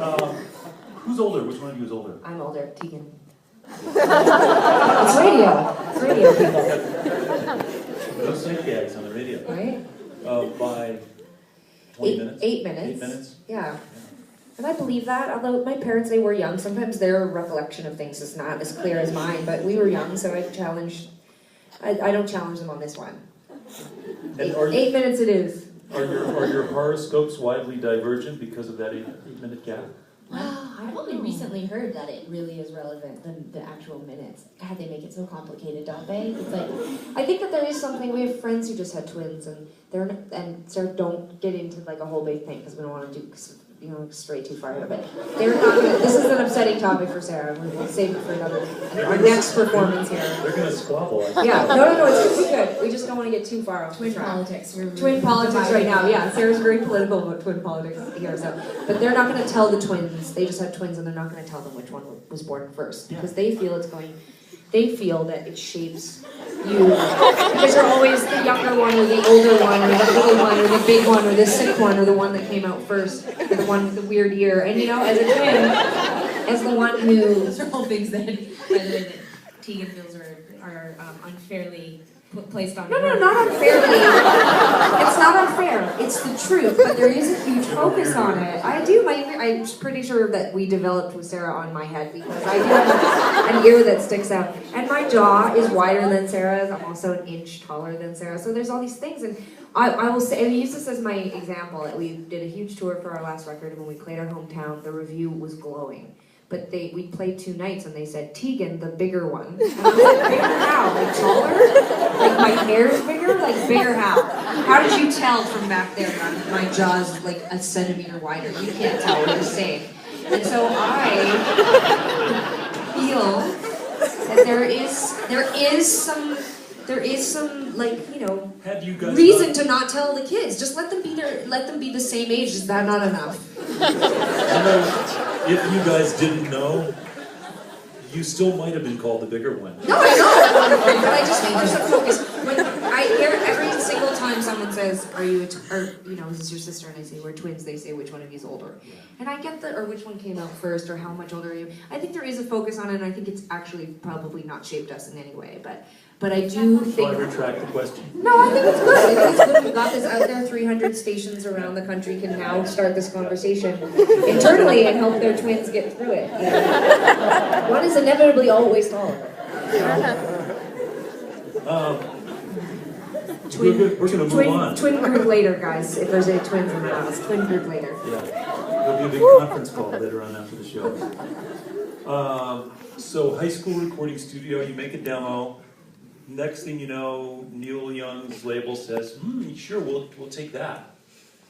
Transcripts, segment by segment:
Who's older? Which one of you is older? I'm older, Tegan. It's radio. It's radio, people. No sight gags on the radio. Right? By 20 minutes? 8 minutes. 8 minutes? Yeah. And I believe that, although my parents, they were young. Sometimes their recollection of things is not as clear as mine, but we were young, so I don't challenge them on this one. And 8 minutes it is. Are your horoscopes widely divergent because of that 8-minute gap? I've only recently heard that it really is relevant than the actual minutes. God, they make it so complicated, don't they? It's like, I think that there is something. We have friends who just had twins, and so don't get into like a whole big thing because we don't want to do stray too far here. But they're not gonna, this is an upsetting topic for Sarah. We'll save it for our next performance here. They're gonna squabble. Yeah, no, it's gonna be good. We just don't want to get too far off twin track. politics. Twin politics right now. Yeah, Sarah's very political about twin politics here. So, but they're not going to tell the twins. They just have twins, and they're not going to tell them which one was born first because they feel They feel that it shapes you because you're always the younger one, or the older one, or the little one, or the big one, or the sick one, or the one that came out first, or the one with the weird ear. And as a twin, as the one who those are all things that, by the way, that Tegan feels are unfairly placed on. No, not unfairly. It's not unfair. It's the truth, but there is a huge focus on it. I'm pretty sure that we developed with Sarah on my head because I do have an ear that sticks out, and my jaw is wider than Sarah's. I'm also an inch taller than Sarah, so there's all these things, and I will say, and I use this as my example. That we did a huge tour for our last record, and when we played our hometown, the review was glowing. But we played 2 nights and they said, Tegan, the bigger one. And I was like, bigger how? Like taller? Like my hair's bigger? Like bigger how? How did you tell from back there that my jaw's like a centimeter wider? You can't tell, we're the same. And so I feel that there is some reason to not tell the kids. Just let them be the same age. Is that not enough? If you guys didn't know, you still might have been called the bigger one. No, I know. But I just think there's a focus. When I hear every single time someone says, "Are you is this your sister?" and I say we're twins, they say which one of you is older. And I get or which one came out first, or how much older are you? I think there is a focus on it, and I think it's actually probably not shaped us in any way, but I do think. So I retract the question. No, I think it's good. I think it's good. We've got this out there. 300 stations around the country can now start this conversation internally and help their twins get through it. One is inevitably always taller. We're going to move on. Twin group later, guys. If there's any twins in the house, twin group later. Yeah, there'll be a big conference call later on after the show. So high school recording studio, you make a demo. Next thing you know, Neil Young's label says, sure, we'll take that.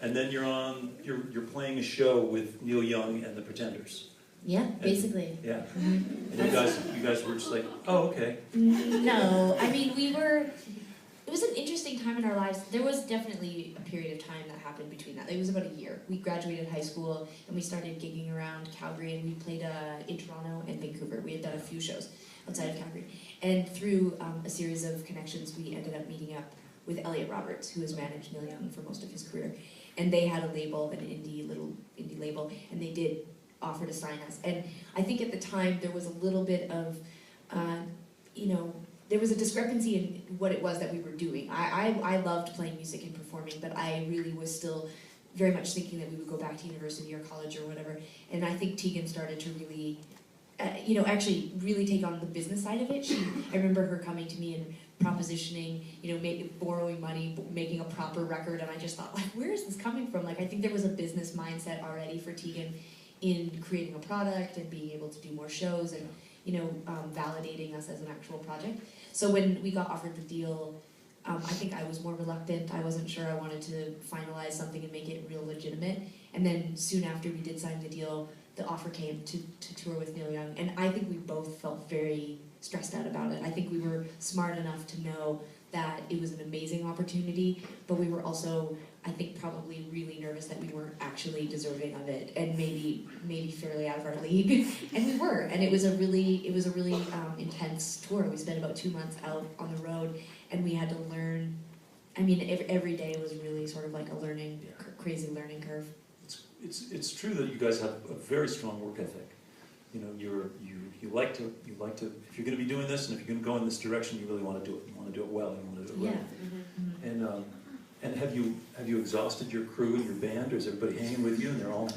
And then you're playing a show with Neil Young and the Pretenders. Yeah, basically. Yeah. And you guys were just like, oh, okay. No, I mean, it was an interesting time in our lives. There was definitely a period of time that happened between that. It was about a year. We graduated high school and we started gigging around Calgary, and we played in Toronto and Vancouver. We had done a few shows outside of Calgary. And through a series of connections, we ended up meeting up with Elliot Roberts, who has managed Neil Young for most of his career. And they had a label, an little indie label, and they did offer to sign us. And I think at the time there was a little bit of, there was a discrepancy in what it was that we were doing. I loved playing music and performing, but I really was still very much thinking that we would go back to university or college or whatever. And I think Tegan started to really, actually really take on the business side of it. I remember her coming to me and propositioning, borrowing money, making a proper record, and I just thought, like, where is this coming from? Like, I think there was a business mindset already for Tegan in creating a product and being able to do more shows and, validating us as an actual project. So when we got offered the deal, I think I was more reluctant. I wasn't sure I wanted to finalize something and make it real legitimate. And then soon after we did sign the deal, the offer came to tour with Neil Young. And I think we both felt very stressed out about it. I think we were smart enough to know that it was an amazing opportunity, but we were also, I think, probably really nervous that we weren't actually deserving of it, and maybe fairly out of our league. And we were, and it was a really intense tour. We spent about 2 months out on the road, and we had to learn. I mean, every day was really sort of like a crazy learning curve. it's true that you guys have a very strong work ethic. You know, you like to if you're going to be doing this and if you're going to go in this direction, you really want to do it. You want to do it well. You want to do it right. And have you exhausted your crew and your band, or is everybody hanging with you and they're all?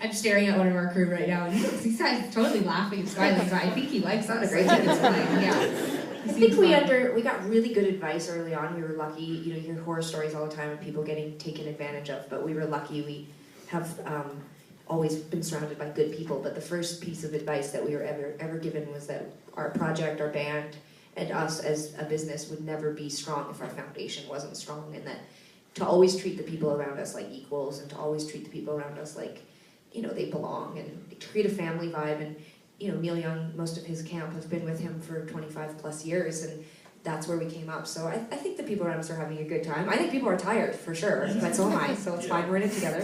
I'm staring at one of our crew right now, and he's totally laughing and smiling. So I think he likes us. Great. Yeah. I think we got really good advice early on. We were lucky. You know, you hear horror stories all the time of people getting taken advantage of, but we were lucky. We have always been surrounded by good people. But the first piece of advice that we were ever given was that our project, our band, and us as a business would never be strong if our foundation wasn't strong, and that to always treat the people around us like equals, and to always treat the people around us like, you know, they belong, and to create a family vibe. And you know, Neil Young, most of his camp have been with him for 25 plus years, and that's where we came up. So I think the people around us are having a good time. I think people are tired, for sure, but so am I, so it's fine, we're in it together.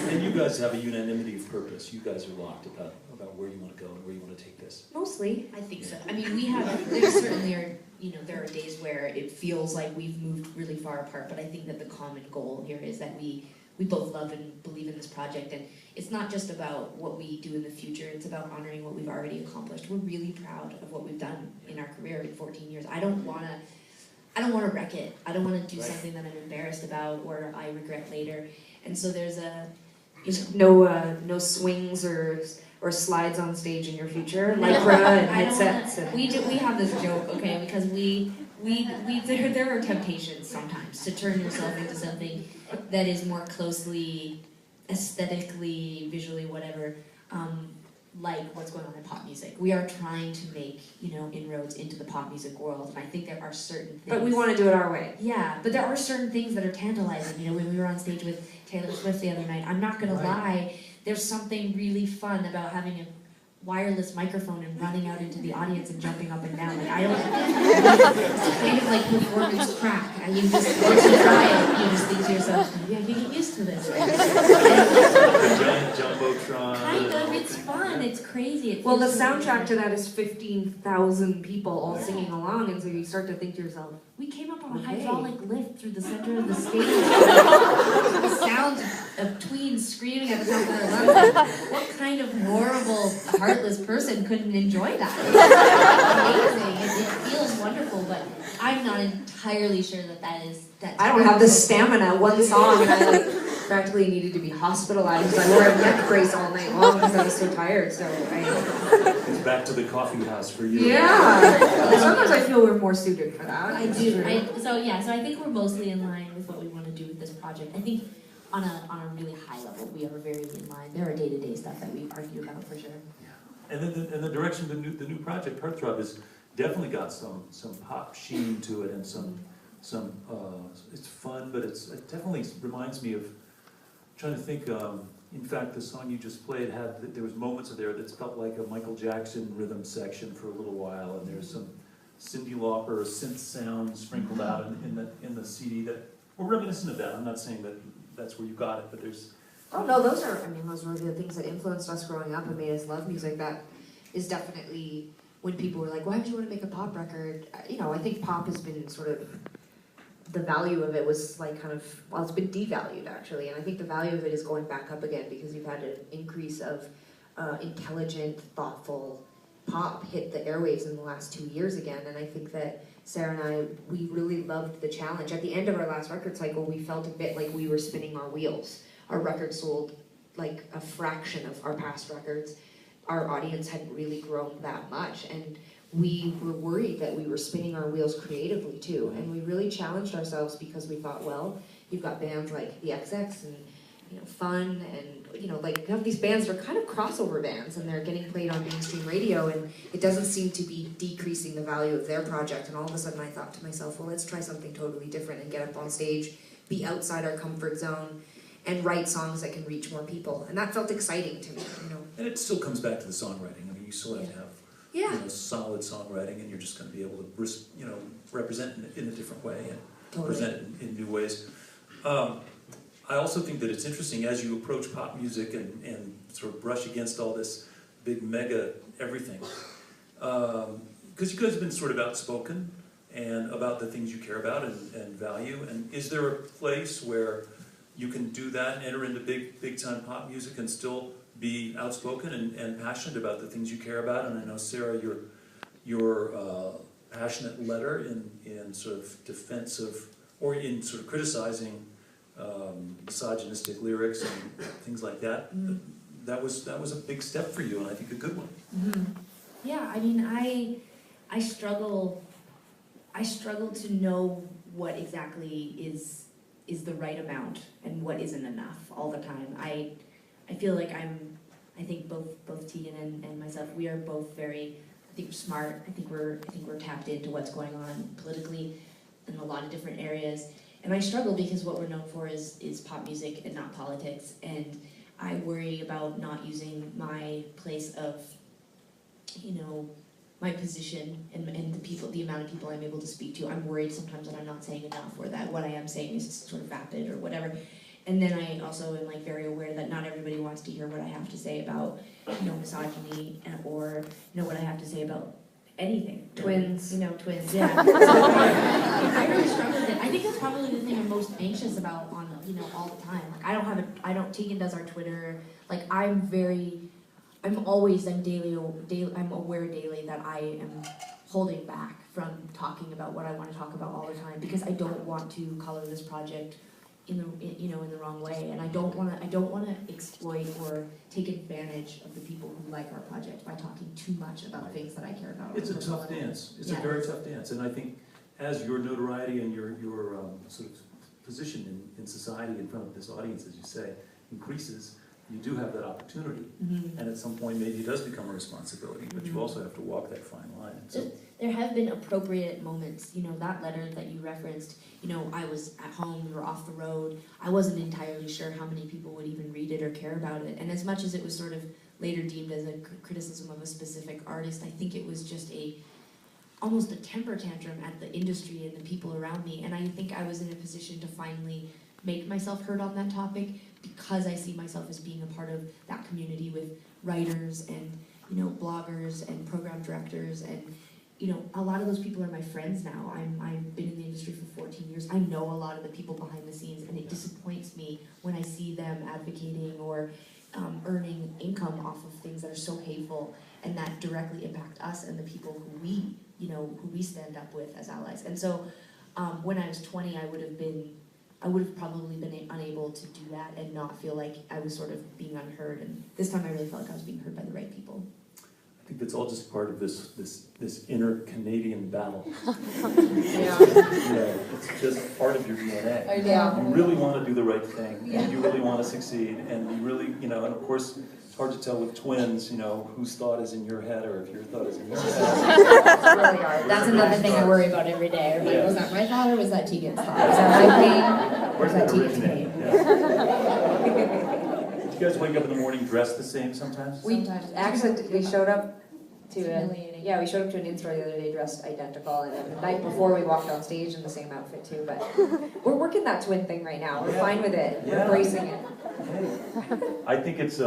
And you guys have a unanimity of purpose. You guys are locked about where you want to go and where you want to take this. Mostly. I think so. I mean, there certainly are, you know, there are days where it feels like we've moved really far apart, but I think that the common goal here is that we both love and believe in this project, and it's not just about what we do in the future, it's about honoring what we've already accomplished. We're really proud of what we've done in our career in 14 years. I don't want to wreck it. I don't want to do something that I'm embarrassed about or I regret later. And so there's no swings or slides on stage in your future, lycra and headsets. We have this joke, okay, because there are temptations sometimes to turn yourself into something that is more closely aesthetically, visually, whatever, like what's going on in pop music. We are trying to make, you know, inroads into the pop music world, and I think there are certain things. But we want to do it our way. Yeah, but there are certain things that are tantalizing. You know, when we were on stage with Taylor Swift the other night, I'm not gonna lie, there's something really fun about having a wireless microphone and running out into the audience and jumping up and down. Like, I don't, it's kind of like performance crack. You just, once you try it, you just think to yourself, yeah, you get used to this. Giant jumbotron. Kind of, it's fun, it's crazy. Well, the soundtrack to that is 15,000 people all singing along, and so you start to think to yourself, we came up on a Okay. hydraulic lift through the center of the stage. The sounds of tweens screaming at the top of their lungs. What kind of horrible, heartless person couldn't enjoy that? It's amazing. It feels wonderful, but I'm not entirely sure that is. I don't have the stamina. One song, and I practically needed to be hospitalized. I wore a neck brace all night long because I was so tired. So It's back to the coffee house for you. yeah. Sometimes I feel we're more suited for that. I do. So I think we're mostly in line with what we want to do with this project. I think on a really high level, we are very in line. There are day-to-day stuff that we argue about for sure. And then the direction of the new project, Heartthrob, has definitely got some pop sheen to it, and some it's fun, but it definitely reminds me of, trying to think. In fact, the song you just played there was moments of there that felt like a Michael Jackson rhythm section for a little while, and there's some Cyndi Lauper synth sound sprinkled out in the CD that were reminiscent of that. I'm not saying that that's where you got it, but there's. Oh no, those were the things that influenced us growing up and made us love music. That is definitely when people were like, why would you want to make a pop record? You know, I think pop has been sort of, the value of it was like kind of, well, it's been devalued actually, and I think the value of it is going back up again because you've had an increase of intelligent, thoughtful pop hit the airwaves in the last 2 years again, and I think that Sarah and I, we really loved the challenge. At the end of our last record cycle, we felt a bit like we were spinning our wheels. Our record sold like a fraction of our past records. Our audience hadn't really grown that much, and we were worried that we were spinning our wheels creatively too. And we really challenged ourselves because we thought, well, you've got bands like the XX and, you know, Fun, and, you know, like, you have these bands that are kind of crossover bands, and they're getting played on mainstream radio, and it doesn't seem to be decreasing the value of their project. And all of a sudden I thought to myself, well, let's try something totally different and get up on stage, be outside our comfort zone, and write songs that can reach more people. And that felt exciting to me, you know. And it still comes back to the songwriting. I mean, you still have to have you know, solid songwriting, and you're just going to be able to, you know, represent in a different way and present it in new ways. I also think that it's interesting as you approach pop music and sort of brush against all this big mega everything, because you guys have been sort of outspoken and about the things you care about and value. And is there a place where you can do that and enter into big time pop music and still be outspoken and passionate about the things you care about. And I know, Sarah, your passionate letter in sort of defense of, or in sort of criticizing misogynistic lyrics and things like that. That was a big step for you, and I think a good one. Mm-hmm. Yeah, I mean, I struggle to know what exactly is the right amount and what isn't enough all the time. I feel like I think both Tegan and myself, we are both very, I think, smart. I think we're tapped into what's going on politically in a lot of different areas. And I struggle because what we're known for is pop music and not politics. And I worry about not using my place of, my position and the amount of people I'm able to speak to. I'm worried sometimes that I'm not saying enough, or that what I am saying is sort of vapid or whatever. And then I also am very aware that not everybody wants to hear what I have to say about, misogyny or, what I have to say about anything. Twins. Twins, yeah. I really struggle with it. I think that's probably the thing I'm most anxious about on, all the time. Tegan does our Twitter. I'm aware daily that I am holding back from talking about what I want to talk about all the time, because I don't want to color this project in the wrong way, and I don't want to exploit or take advantage of the people who like our project by talking too much about things that I care about. It's a tough dance. It's a very tough dance, and I think as your notoriety and your sort of position in society in front of this audience, as you say, increases, you do have that opportunity, and at some point maybe it does become a responsibility, but you also have to walk that fine line. So there have been appropriate moments, that letter that you referenced, I was at home, we were off the road, I wasn't entirely sure how many people would even read it or care about it, and as much as it was sort of later deemed as a criticism of a specific artist, I think it was just almost a temper tantrum at the industry and the people around me, and I think I was in a position to finally make myself heard on that topic, because I see myself as being a part of that community with writers and bloggers and program directors, and a lot of those people are my friends now. I've been in the industry for 14 years. I know a lot of the people behind the scenes, and it disappoints me when I see them advocating or earning income off of things that are so hateful and that directly impact us and the people who we stand up with as allies. And so when I was 20, I would have probably been unable to do that and not feel like I was sort of being unheard. And this time I really felt like I was being heard by the right people. I think that's all just part of this inner Canadian battle. Yeah. It's just part of your DNA. I know. You really want to do the right thing, and you really want to succeed, and you really, and of course, it's hard to tell with twins, whose thought is in your head or if your thought is in your head. It's really hard. That's another thing I worry about every day. Like, was that my thought or was that Tegan's thought? Was that my pain or was that Tegan's pain? Do you guys wake up in the morning dressed the same sometimes? We showed up to humiliating. we showed up to an in-store the other day dressed identical, and the night before we walked on stage in the same outfit too, but we're working that twin thing right now. We're fine with it. We're embracing it. I think it's